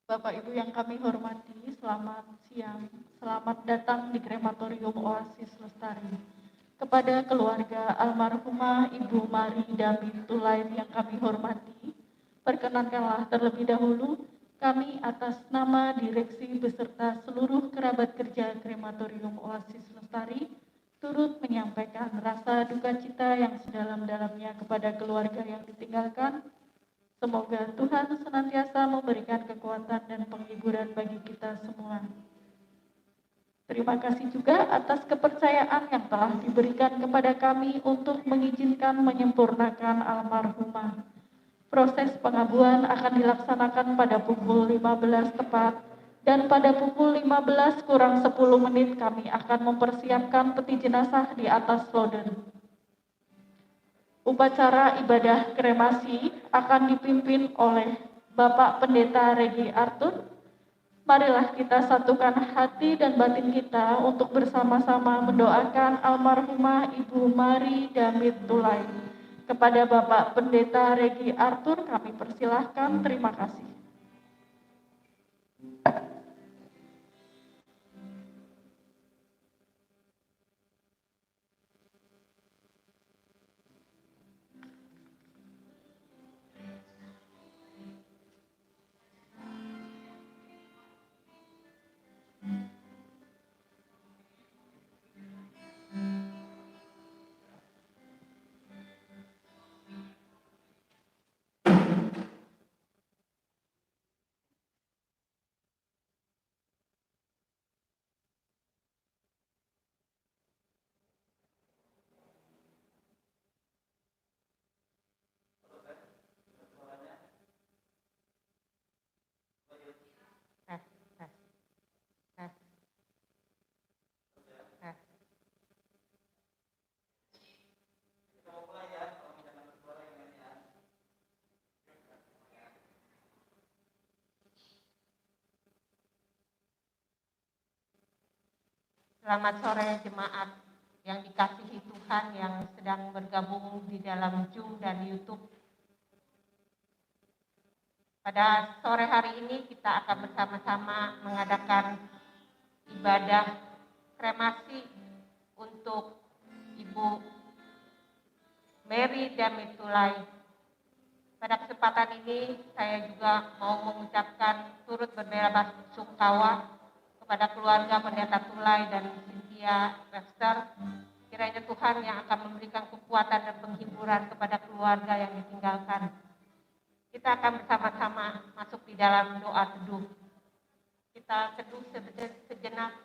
Bapak Ibu yang kami hormati, selamat siang. Selamat datang di Krematorium Oasis Lestari. Kepada keluarga almarhumah Ibu Mari Damit Tulain yang kami hormati, perkenankanlah terlebih dahulu kami atas nama direksi beserta seluruh kerabat kerja Krematorium Oasis Lestari turut menyampaikan rasa duka cita yang sedalam-dalamnya kepada keluarga yang ditinggalkan. Semoga Tuhan senantiasa memberikan kekuatan dan penghiburan bagi kita semua. Terima kasih juga atas kepercayaan yang telah diberikan kepada kami untuk mengizinkan menyempurnakan almarhumah. Proses pengabuan akan dilaksanakan pada pukul 15 tepat dan pada pukul 15 kurang 10 menit kami akan mempersiapkan peti jenazah di atas loader. Upacara ibadah kremasi akan dipimpin oleh Bapak Pendeta Regi Arthur. Marilah kita satukan hati dan batin kita untuk bersama-sama mendoakan almarhumah Ibu Mari Damit Tulain. Kepada Bapak Pendeta Regi Arthur kami persilahkan. Terima kasih. Selamat sore jemaat yang dikasihi Tuhan yang sedang bergabung di dalam Zoom dan YouTube. Pada sore hari ini kita akan bersama-sama mengadakan ibadah kremasi untuk Ibu Mary Damit Tulain. Pada kesempatan ini saya juga mau mengucapkan turut berbela-sungkawa kepada keluarga Pendeta Tulai dan Cynthia Webster. Kiranya Tuhan yang akan memberikan kekuatan dan penghiburan kepada keluarga yang ditinggalkan. Kita akan bersama-sama masuk di dalam doa teduh. Kita teduh sejenak.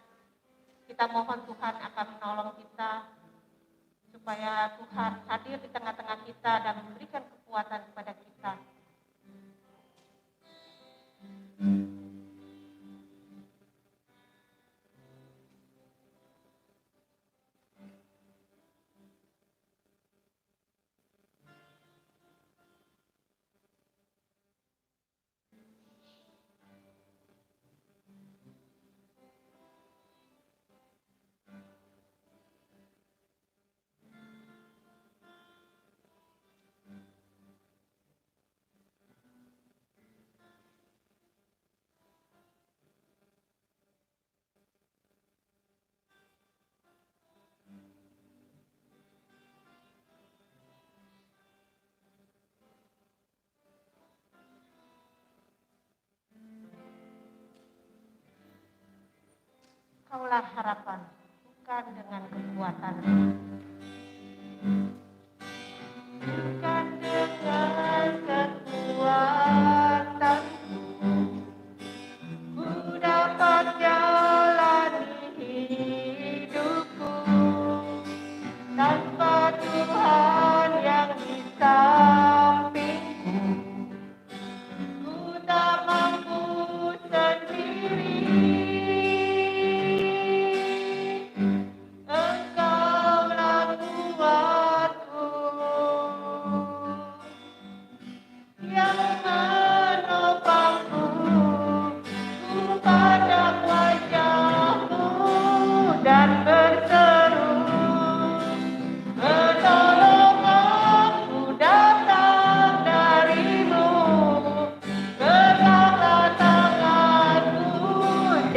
Kita mohon Tuhan akan menolong kita supaya Tuhan hadir di tengah-tengah kita dan memberikan kekuatan kepada kita. Kaulah harapan, bukan dengan kekuatan. Bukan dengan kekuatan ku dapat jalani hidupku tanpa Tuhan yang di sampingku. Ku tak mampu sendiri. Engkaulah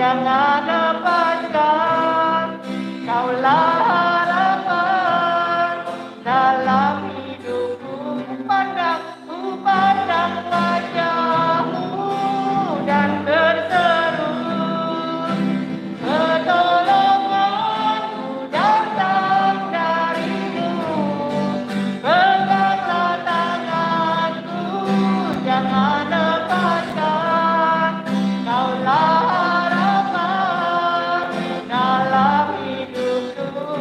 jangan lepaskan. Kaulah harapan dalam hidupku. Ku pandang wajahmu dan berseru, pertolonganku datang darimu. Peganglah tanganku, jangan lepaskan. Kaulah harapan dalam hidupku.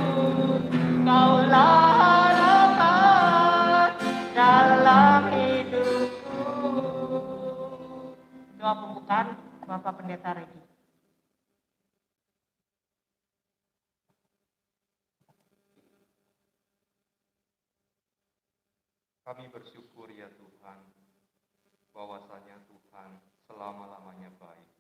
Kaulah harapan dalam hidupku. Doa pembukaan Bapak Pendeta Regi. Kami bersyukur ya Tuhan, bahwasanya Tuhan selama-lamanya baik.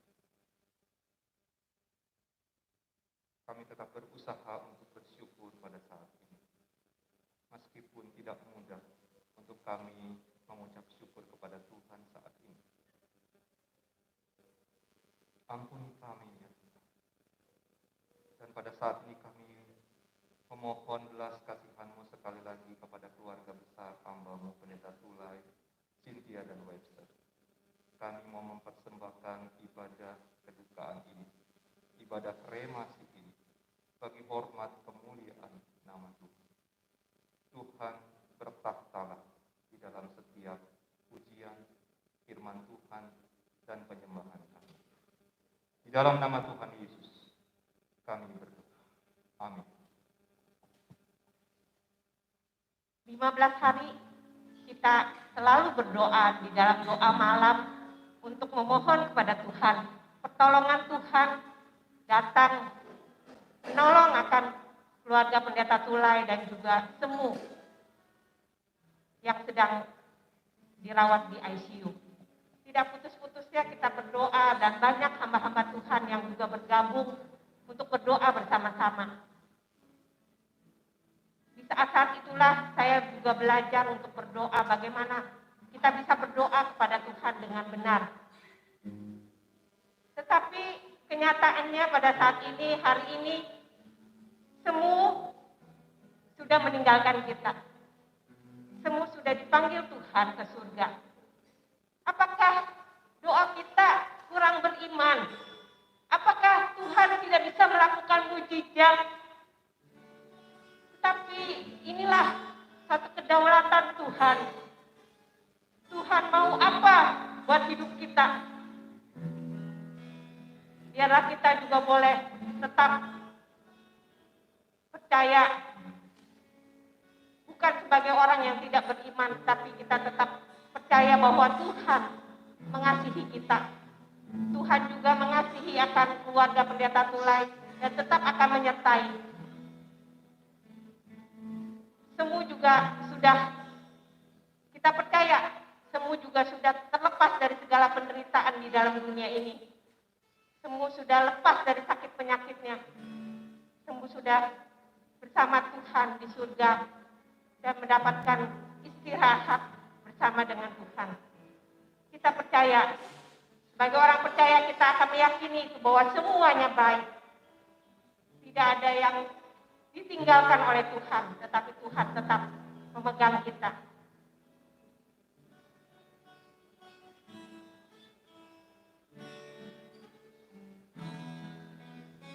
Kami tetap berusaha untuk bersyukur pada saat ini. Meskipun tidak mudah untuk kami mengucap syukur kepada Tuhan saat ini. Ampuni kami ya Tuhan. Dan pada saat ini kami memohon belas kasihan-Mu sekali lagi kepada keluarga besar hamba-Mu Pendeta Tulay, Cynthia dan Webster. Kami mau mempersembahkan ibadah kedukaan ini, ibadah kremasi ini, bagi hormat kemuliaan nama Tuhan. Tuhan bertakhtalah di dalam setiap pujian, firman Tuhan, dan penyembahan kami. Di dalam nama Tuhan Yesus, kami berdoa. Amin. 15 hari kita selalu berdoa di dalam doa malam untuk memohon kepada Tuhan. Pertolongan Tuhan datang menolong akan keluarga Pendeta Tulay dan juga semua yang sedang dirawat di ICU. Tidak putus-putusnya kita berdoa dan banyak hamba-hamba Tuhan yang juga bergabung untuk berdoa bersama-sama. Di saat-saat itulah saya juga belajar untuk berdoa bagaimana kita bisa berdoa kepada Tuhan dengan benar. Tetapi kenyataannya pada saat ini, hari ini, semua sudah meninggalkan kita. Semua sudah dipanggil Tuhan ke surga. Apakah doa kita kurang beriman? Apakah Tuhan tidak bisa melakukan mujizat? Tapi inilah satu kedaulatan Tuhan. Tuhan mau apa buat hidup kita? Biarlah kita juga boleh tetap percaya. Bukan sebagai orang yang tidak beriman, tapi kita tetap percaya bahwa Tuhan mengasihi kita. Tuhan juga mengasihi akan keluarga Pendeta Tulay dan tetap akan menyertai. Semua juga sudah kita percaya, semua juga sudah terlepas dari segala penderitaan di dalam dunia ini. Semua sudah lepas dari sakit penyakitnya. Semua sudah bersama Tuhan di surga dan mendapatkan istirahat bersama dengan Tuhan. Kita percaya, sebagai orang percaya kita akan meyakini bahwa semuanya baik. Tidak ada yang ditinggalkan oleh Tuhan, tetapi Tuhan tetap memegang kita.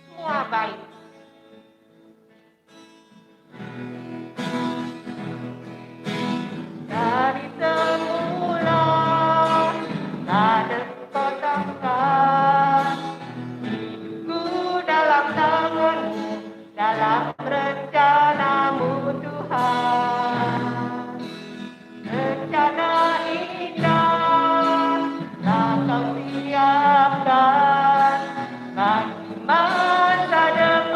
Semua baik. Dari semula tak ada kosongkan, hidupku dalam tangan-Mu, dalam rencana-Mu Tuhan. Rencana indah telah Kau siapkan bagi masa depan.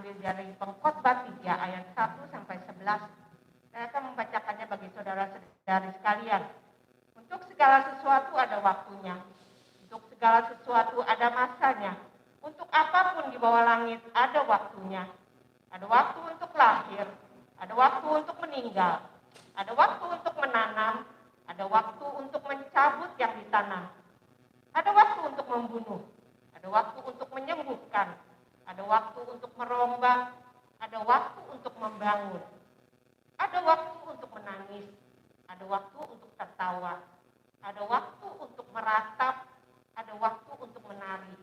diambil dari Pengkhotbah 3 ayat 1 sampai 11. Saya akan membacakannya bagi saudara-saudari sekalian. Untuk segala sesuatu ada waktunya. Untuk segala sesuatu ada masanya. Untuk apapun di bawah langit ada waktunya. Ada waktu untuk lahir, ada waktu untuk meninggal, ada waktu untuk menanam, ada waktu untuk mencabut yang ditanam. Ada waktu untuk membunuh, ada waktu untuk menyembuhkan, ada waktu untuk merombak, ada waktu untuk membangun. Ada waktu untuk menangis, ada waktu untuk tertawa, ada waktu untuk meratap, ada waktu untuk menari,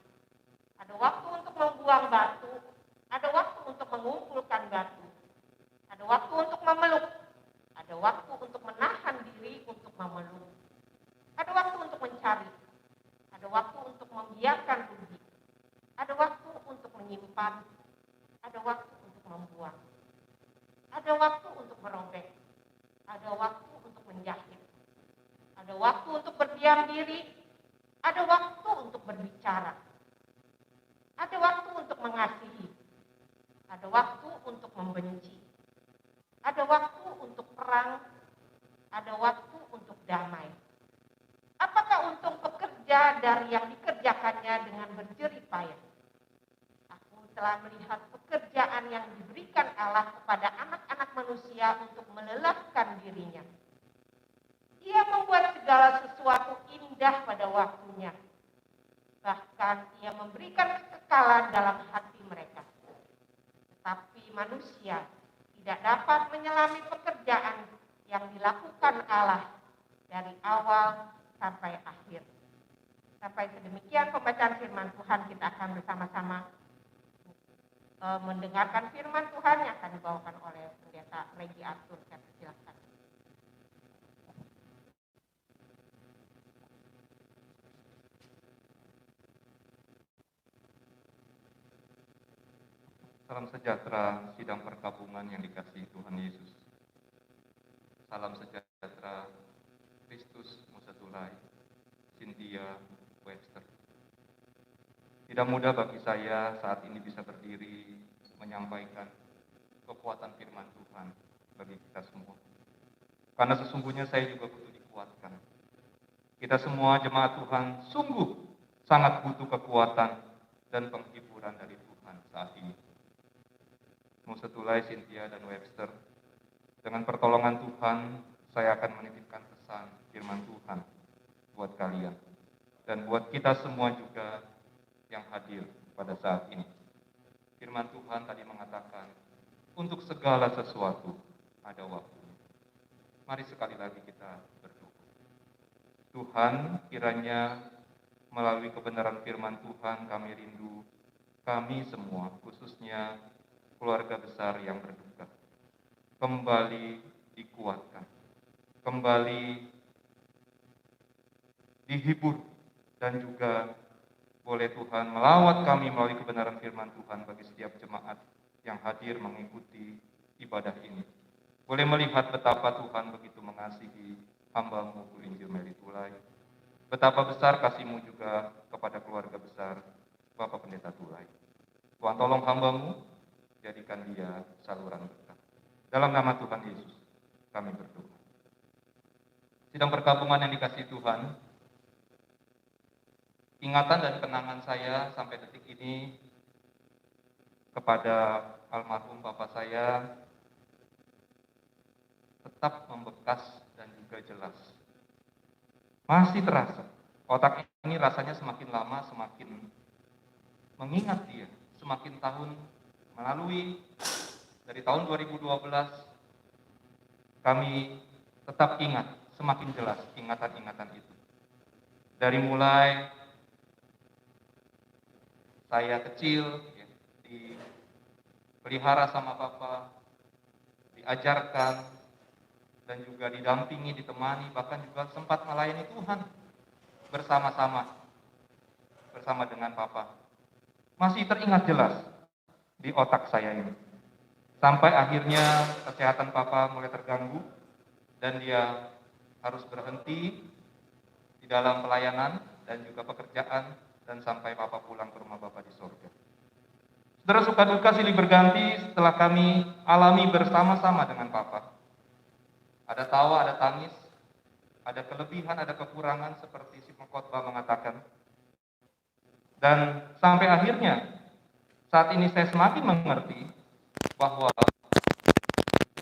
ada waktu untuk membuang batu, ada waktu untuk mengumpulkan batu, ada waktu untuk memeluk, ada waktu untuk menahan diri untuk memeluk, ada waktu untuk mencari, ada waktu untuk membiarkan rugi, ada waktu untuk menyimpan, ada waktu untuk membuang, ada waktu untuk merobek, ada waktu untuk menjahit, ada waktu untuk berdiam diri, ada waktu untuk berbicara, ada waktu untuk mengasihi, ada waktu untuk membenci, ada waktu untuk perang, ada waktu untuk damai. Apakah untung pekerja dari yang dikerjakannya dengan berjerih payah? Aku telah melihat pekerjaan yang diberikan Allah kepada anak-anak manusia untuk melelahkan dirinya. Ia membuat segala sesuatu indah pada waktunya. Bahkan ia memberikan kekekalan dalam hati mereka. Tetapi manusia tidak dapat menyelami pekerjaan yang dilakukan Allah dari awal sampai akhir. Sampai sedemikian pembacaan firman Tuhan, kita akan bersama-sama mendengarkan firman Tuhan yang akan dibawakan oleh Pendeta Regi Arthur. Saya persilakan. Salam sejahtera sidang perkabungan yang dikasihi Tuhan Yesus. Salam sejahtera Kristus Musetulai, Cynthia Webster. Tidak mudah bagi saya saat ini bisa berdiri menyampaikan kekuatan firman Tuhan bagi kita semua. Karena sesungguhnya saya juga butuh dikuatkan. Kita semua jemaat Tuhan sungguh sangat butuh kekuatan dan penghiburan dari Tuhan saat ini. Musetulai, Cynthia, dan Webster, dengan pertolongan Tuhan, saya akan menitipkan pesan firman Tuhan buat kalian. Dan buat kita semua juga yang hadir pada saat ini. Firman Tuhan tadi mengatakan, untuk segala sesuatu ada waktunya. Mari sekali lagi kita berdoa. Tuhan, kiranya melalui kebenaran firman Tuhan kami rindu, kami semua, khususnya keluarga besar yang berduka, kembali dikuatkan, kembali dihibur, dan juga boleh Tuhan melawat kami melalui kebenaran firman Tuhan bagi setiap jemaat yang hadir mengikuti ibadah ini. Boleh melihat betapa Tuhan begitu mengasihi hamba-Mu Bu Injil Mary Tulai, betapa besar kasih-Mu juga kepada keluarga besar Bapak Pendeta Tulai. Tuhan tolong hamba-Mu, jadikan dia saluran berkat. Dalam nama Tuhan Yesus, kami berdoa. Sidang perkabungan yang dikasihi Tuhan, ingatan dan kenangan saya sampai detik ini kepada almarhum Bapak saya tetap membekas dan juga jelas. Masih terasa, otak ini rasanya semakin lama semakin mengingat dia, semakin tahun melalui dari tahun 2012 kami tetap ingat, semakin jelas ingatan-ingatan itu. Dari mulai saya kecil, ya, dipelihara sama Bapak, diajarkan, dan juga didampingi, ditemani, bahkan juga sempat melayani Tuhan bersama-sama, bersama dengan Papa. Masih teringat jelas di otak saya ini. Sampai akhirnya kesehatan Papa mulai terganggu dan dia harus berhenti di dalam pelayanan dan juga pekerjaan dan sampai Papa pulang ke rumah Bapak di surga. Saudara, suka duka silih berganti setelah kami alami bersama-sama dengan Papa. Ada tawa, ada tangis, ada kelebihan, ada kekurangan seperti si pengkhotbah mengatakan. Dan sampai akhirnya saat ini saya semakin mengerti bahwa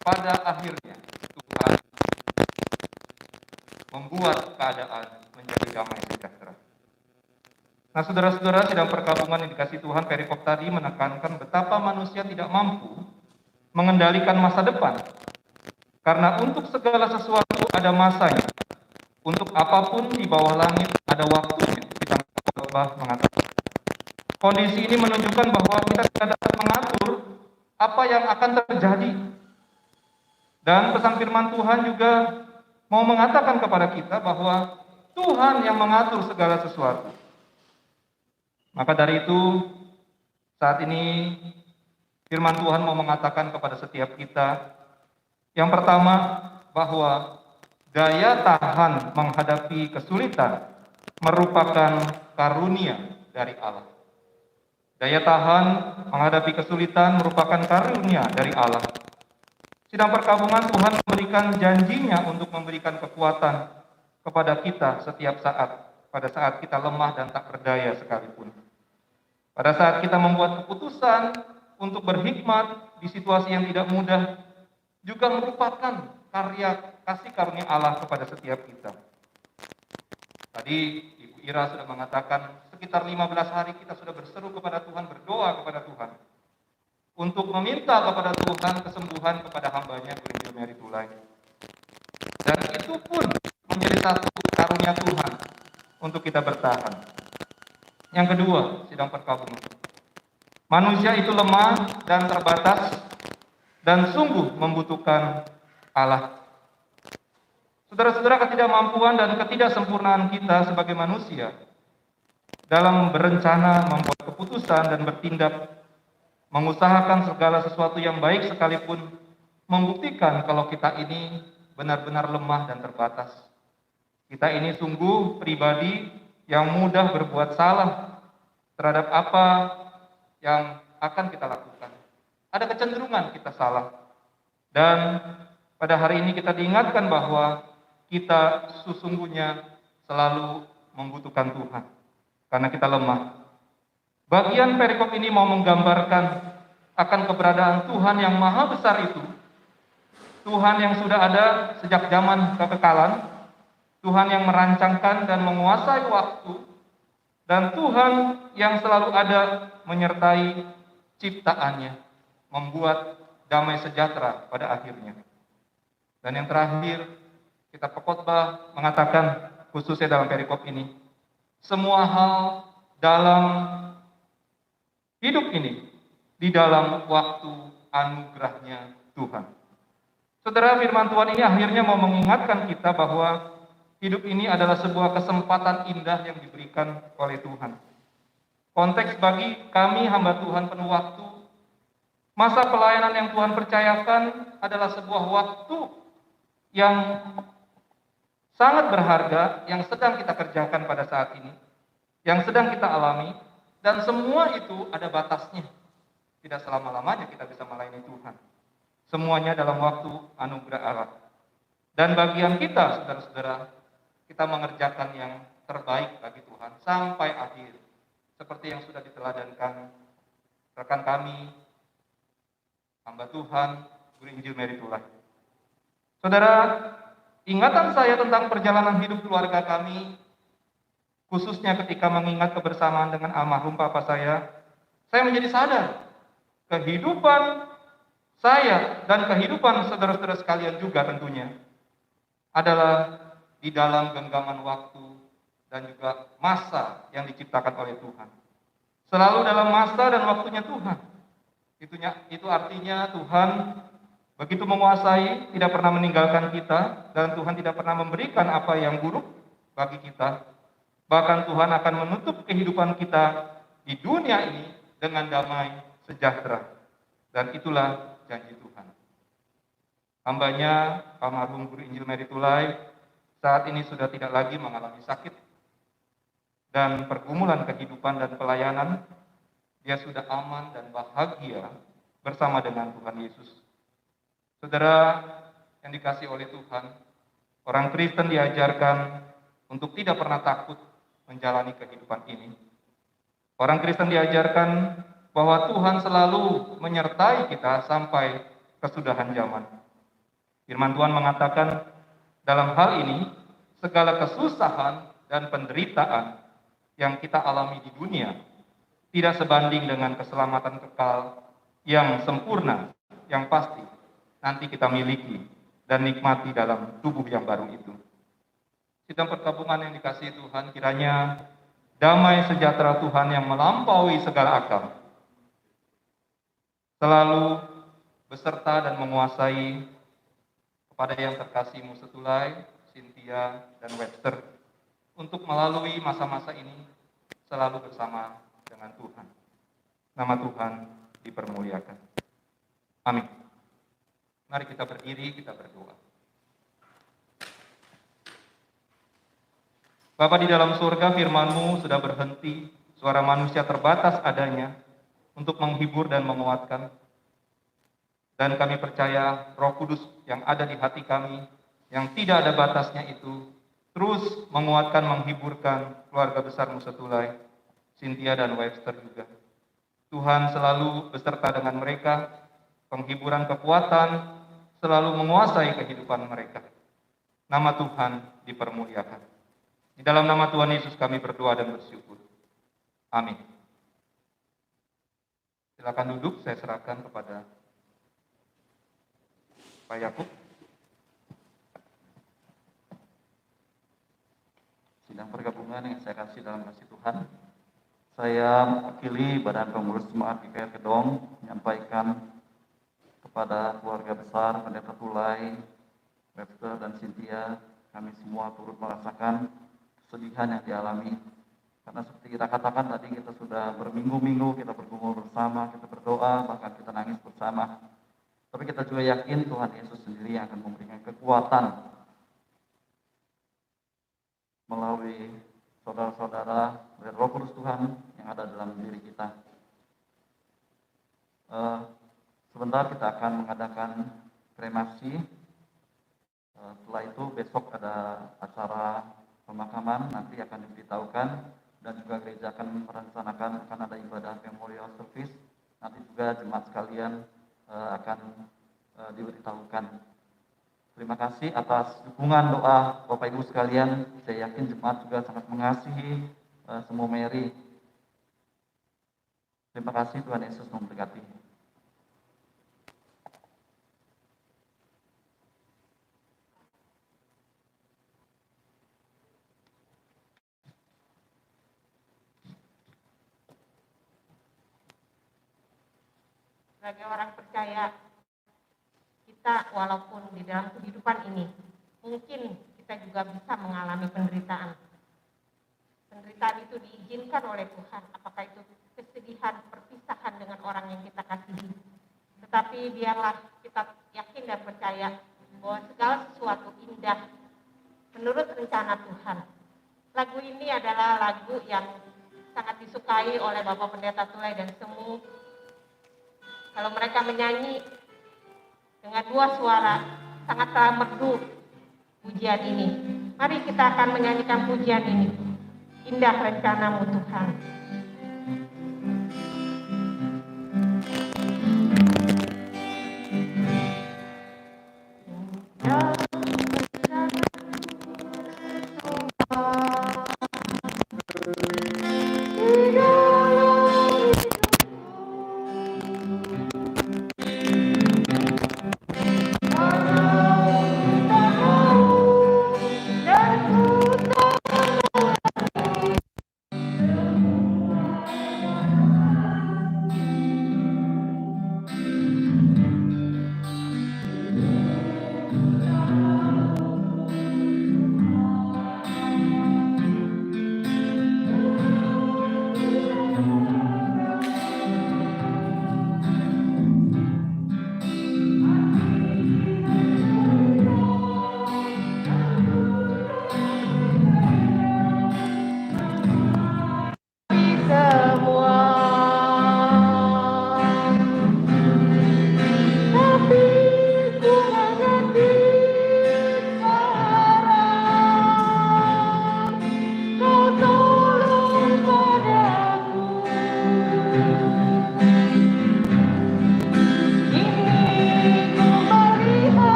pada akhirnya Tuhan membuat keadaan menjadi damai sejahtera. Nah, saudara-saudara, sidang perkabungan yang dikasih Tuhan, perikop tadi menekankan betapa manusia tidak mampu mengendalikan masa depan. Karena untuk segala sesuatu ada masanya. Untuk apapun di bawah langit ada waktunya, kita mengatakan. Kondisi ini menunjukkan bahwa kita tidak dapat mengatur apa yang akan terjadi. Dan pesan firman Tuhan juga mau mengatakan kepada kita bahwa Tuhan yang mengatur segala sesuatu. Maka dari itu, saat ini firman Tuhan mau mengatakan kepada setiap kita, yang pertama, bahwa daya tahan menghadapi kesulitan merupakan karunia dari Allah. Daya tahan menghadapi kesulitan merupakan karunia dari Allah. Sidang perkabungan, Tuhan memberikan janjinya untuk memberikan kekuatan kepada kita setiap saat, pada saat kita lemah dan tak berdaya sekalipun. Pada saat kita membuat keputusan untuk berhikmat di situasi yang tidak mudah, juga merupakan karya kasih karunia Allah kepada setiap kita. Tadi Ibu Ira sudah mengatakan sekitar 15 hari kita sudah berseru kepada Tuhan, berdoa kepada Tuhan untuk meminta kepada Tuhan kesembuhan kepada hambanya Bu Injil Mary Tulay. Dan itu pun menjadi satu karunia Tuhan untuk kita bertahan. Yang kedua, sidang perkabungan. Manusia itu lemah dan terbatas dan sungguh membutuhkan Allah. Saudara-saudara, ketidakmampuan dan ketidaksempurnaan kita sebagai manusia dalam berencana, membuat keputusan dan bertindak, mengusahakan segala sesuatu yang baik sekalipun, membuktikan kalau kita ini benar-benar lemah dan terbatas. Kita ini sungguh pribadi yang mudah berbuat salah terhadap apa yang akan kita lakukan. Ada kecenderungan kita salah. Dan pada hari ini kita diingatkan bahwa kita sesungguhnya selalu membutuhkan Tuhan. Karena kita lemah. Bagian perikop ini mau menggambarkan akan keberadaan Tuhan yang maha besar itu. Tuhan yang sudah ada sejak zaman kekekalan. Tuhan yang merancangkan dan menguasai waktu. Dan Tuhan yang selalu ada menyertai ciptaannya. Membuat damai sejahtera pada akhirnya. Dan yang terakhir, kita pengkhotbah mengatakan khususnya dalam perikop ini, semua hal dalam hidup ini di dalam waktu anugerahnya Tuhan. Saudara, firman Tuhan ini akhirnya mau mengingatkan kita bahwa hidup ini adalah sebuah kesempatan indah yang diberikan oleh Tuhan. Konteks bagi kami hamba Tuhan penuh waktu, masa pelayanan yang Tuhan percayakan adalah sebuah waktu yang sangat berharga yang sedang kita kerjakan pada saat ini, yang sedang kita alami, dan semua itu ada batasnya. Tidak selama-lamanya kita bisa melayani Tuhan. Semuanya dalam waktu anugerah Allah. Dan bagian kita, saudara-saudara, kita mengerjakan yang terbaik bagi Tuhan sampai akhir. Seperti yang sudah diteladankan rekan kami, hamba Tuhan, Guru Injil Mary Tulay. Saudara, ingatan saya tentang perjalanan hidup keluarga kami, khususnya ketika mengingat kebersamaan dengan almarhum papa saya menjadi sadar kehidupan saya dan kehidupan saudara-saudara sekalian juga tentunya adalah di dalam genggaman waktu dan juga masa yang diciptakan oleh Tuhan. Selalu dalam masa dan waktunya Tuhan. Itu artinya Tuhan begitu menguasai, tidak pernah meninggalkan kita, dan Tuhan tidak pernah memberikan apa yang buruk bagi kita. Bahkan Tuhan akan menutup kehidupan kita di dunia ini dengan damai sejahtera. Dan itulah janji Tuhan. Hambanya, almarhum Guru Injil Mary Tulay, saat ini sudah tidak lagi mengalami sakit dan pergumulan kehidupan dan pelayanan. dia sudah aman dan bahagia bersama dengan Tuhan Yesus. Saudara yang dikasihi oleh Tuhan, orang Kristen diajarkan untuk tidak pernah takut menjalani kehidupan ini. Orang Kristen diajarkan bahwa Tuhan selalu menyertai kita sampai kesudahan zaman. Firman Tuhan mengatakan, dalam hal ini, segala kesusahan dan penderitaan yang kita alami di dunia tidak sebanding dengan keselamatan kekal yang sempurna, yang pasti nanti kita miliki dan nikmati dalam tubuh yang baru itu. Sidang perkabungan yang dikasihi Tuhan, kiranya damai sejahtera Tuhan yang melampaui segala akal selalu beserta dan menguasai kepada yang terkasihmu setulai, Cynthia dan Webster, untuk melalui masa-masa ini selalu bersama dengan Tuhan. Nama Tuhan dipermuliakan. Amin. Mari kita berdiri, kita berdoa. Bapa di dalam surga, firman-Mu sudah berhenti, suara manusia terbatas adanya untuk menghibur dan menguatkan. Dan kami percaya Roh Kudus yang ada di hati kami, yang tidak ada batasnya itu, terus menguatkan, menghiburkan keluarga besar-Mu setulai, Cynthia dan Webster juga. Tuhan selalu beserta dengan mereka, penghiburan kekuatan selalu menguasai kehidupan mereka. Nama Tuhan dipermuliakan. Di dalam nama Tuhan Yesus kami berdoa dan bersyukur. Amin. Silakan duduk, saya serahkan kepada Pak Yakub. Sidang pergabungan yang saya kasih dalam kasih Tuhan, saya mewakili Badan Pengurus Jemaat GKR Kedong menyampaikan kepada keluarga besar Pendeta Tulai, Webster dan Cynthia, kami semua turut merasakan kesedihan yang dialami. Karena seperti kita katakan tadi, kita sudah berminggu-minggu, kita bergumul bersama, kita berdoa, bahkan kita nangis bersama. Tapi kita juga yakin Tuhan Yesus sendiri yang akan memberikan kekuatan melalui saudara-saudara dari Roh Kudus Tuhan yang ada dalam diri kita. Sebentar kita akan mengadakan kremasi. Setelah itu besok ada acara pemakaman, nanti akan diberitahukan, dan juga gereja akan merencanakan akan ada ibadah memorial service. Nanti juga jemaat sekalian akan diberitahukan. Terima kasih atas dukungan doa Bapak Ibu sekalian. Saya yakin jemaat juga sangat mengasihi semua Mary. Terima kasih, Tuhan Yesus memberkati. Sebagai orang percaya, kita walaupun di dalam kehidupan ini, mungkin kita juga bisa mengalami penderitaan. Penderitaan itu diizinkan oleh Tuhan, apakah itu kesedihan, perpisahan dengan orang yang kita kasihi. Tetapi biarlah kita yakin dan percaya bahwa segala sesuatu indah menurut rencana Tuhan. Lagu ini adalah lagu yang sangat disukai oleh Bapak Pendeta Tulai dan semua. Kalau mereka menyanyi dengan dua suara, sangatlah merdu pujian ini. Mari kita akan menyanyikan pujian ini. Indah rencana-Mu Tuhan.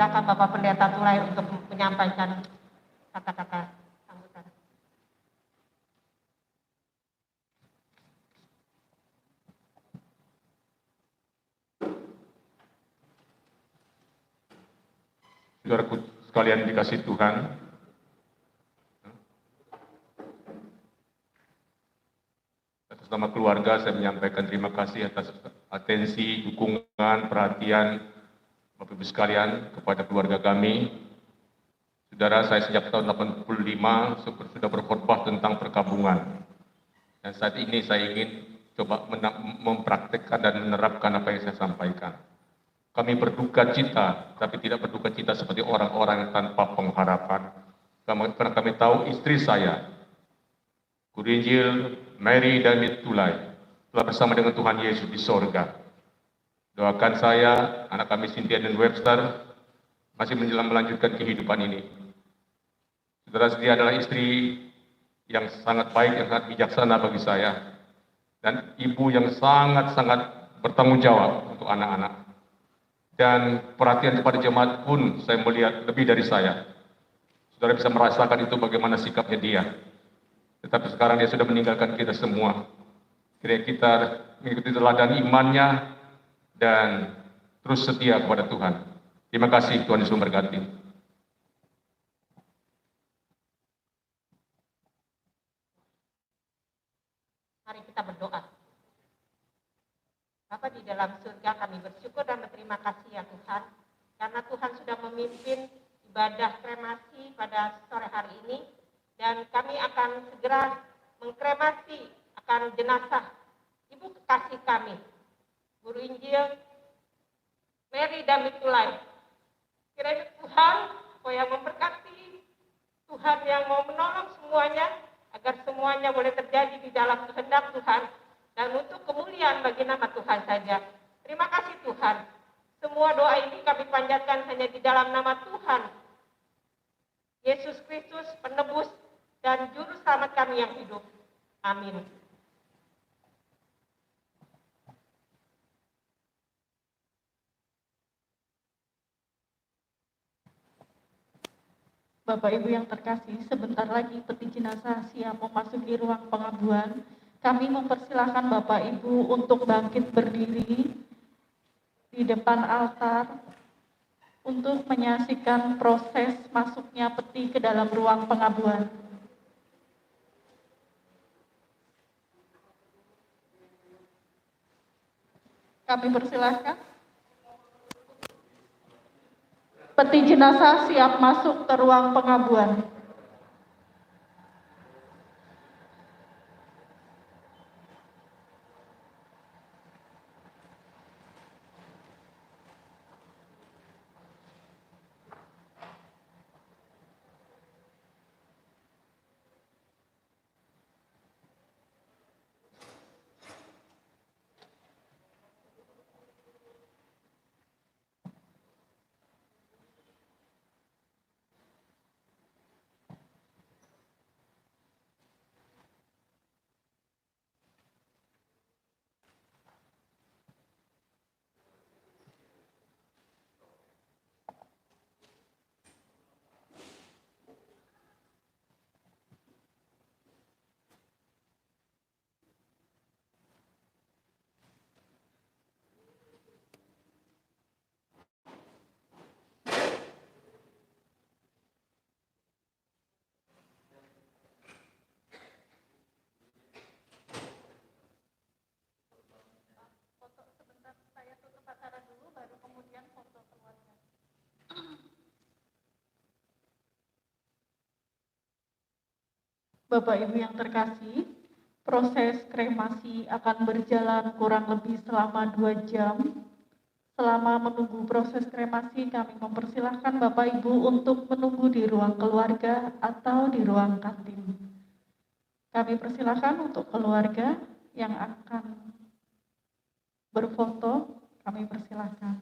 persilakan Bapak Pendeta Tulai untuk menyampaikan kata-kata sambutan. Saudaraku sekalian dikasih Tuhan, atas nama keluarga saya menyampaikan terima kasih atas atensi, dukungan, perhatian Bapak Ibu sekalian kepada keluarga kami. Saudara, saya sejak tahun 85 sudah berkhotbah tentang perkabungan. Dan saat ini saya ingin coba mempraktekkan dan menerapkan apa yang saya sampaikan. Kami berduka cita, tapi tidak berduka cita seperti orang-orang yang tanpa pengharapan. Karena kami tahu istri saya, Guru Injil Mary Damit Tulai, telah bersama dengan Tuhan Yesus di sorga. Doakan saya, anak kami Cynthia dan Webster, masih melanjutkan kehidupan ini. Saudara, dia adalah istri yang sangat baik, yang sangat bijaksana bagi saya. Dan ibu yang sangat-sangat bertanggung jawab untuk anak-anak. Dan perhatian kepada jemaat pun saya melihat lebih dari saya. Saudara bisa merasakan itu bagaimana sikapnya dia. Tetapi sekarang dia sudah meninggalkan kita semua. Kiranya kita mengikuti teladan imannya dan terus setia kepada Tuhan. Terima kasih, Tuhan Yesus memberkati. Mari kita berdoa. Bapa di dalam surga, kami bersyukur dan berterima kasih ya Tuhan, karena Tuhan sudah memimpin ibadah kremasi pada sore hari ini, dan kami akan segera mengkremasi akan jenazah Ibu kekasih kami, Guru Injil Mary Damit Tulai. Kiranya Tuhan yang memberkati, Tuhan yang mau menolong semuanya, agar semuanya boleh terjadi di dalam kehendak Tuhan, dan untuk kemuliaan bagi nama Tuhan saja. Terima kasih Tuhan. Semua doa ini kami panjatkan hanya di dalam nama Tuhan Yesus Kristus, penebus dan juru selamat kami yang hidup. Amin. Bapak Ibu yang terkasih, sebentar lagi peti jenazah siap memasuki ruang pengabuan. Kami mempersilahkan Bapak Ibu untuk bangkit berdiri di depan altar untuk menyaksikan proses masuknya peti ke dalam ruang pengabuan. Kami persilahkan. Peti jenazah siap masuk ke ruang pengabuan. Bapak Ibu yang terkasih, proses kremasi akan berjalan kurang lebih selama 2 jam. Selama menunggu proses kremasi, kami mempersilahkan Bapak Ibu untuk menunggu di ruang keluarga atau di ruang kantin. Kami persilahkan untuk keluarga yang akan berfoto, kami persilahkan.